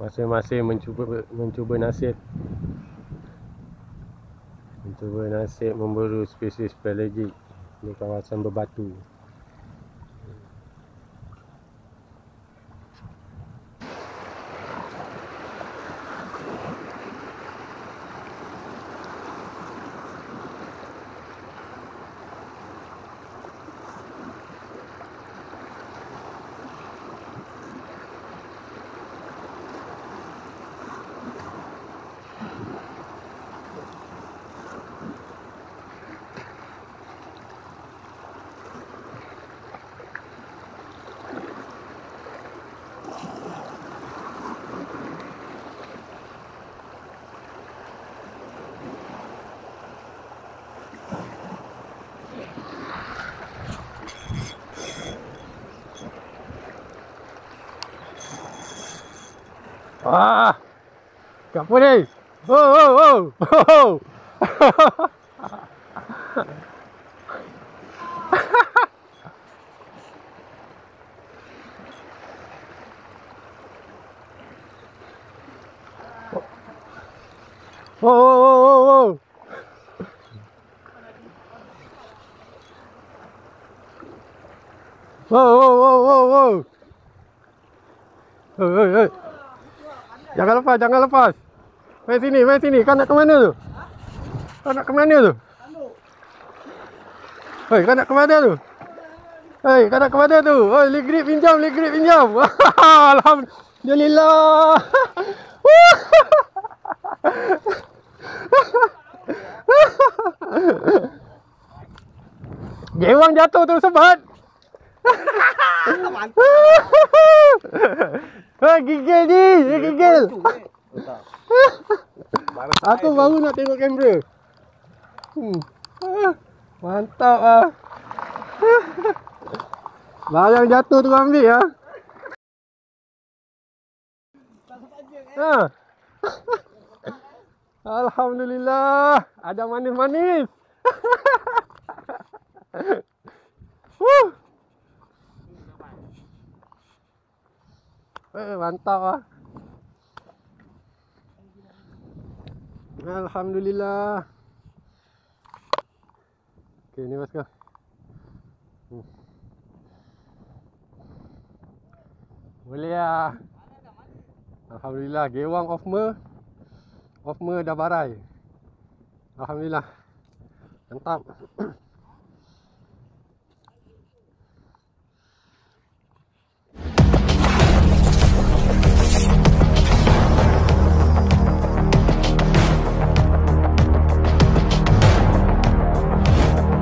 Masing-masing mencuba nasib. Mencuba nasib memburu spesies pelagik di kawasan berbatu. Wah, kat apa ni? Oh. Oh. Wow. Hey. Jangan lepas. Mai sini. Kau nak ke mana tu? Hei, kau nak ke mana tu? Hei, leg grip pinjam. Alhamdulillah. Gewang jatuh tu sebat. Gigil ni, dia gigil. Aku baru nak tengok kamera. Mantap ah. Barang jatuh tu ambil ya. Alhamdulillah, ada manis-manis. Mantap ah. Alhamdulillah. Okey, ni mas kau. Boleh lah. Alhamdulillah, gewang off mer dah barai. Alhamdulillah. Mantap.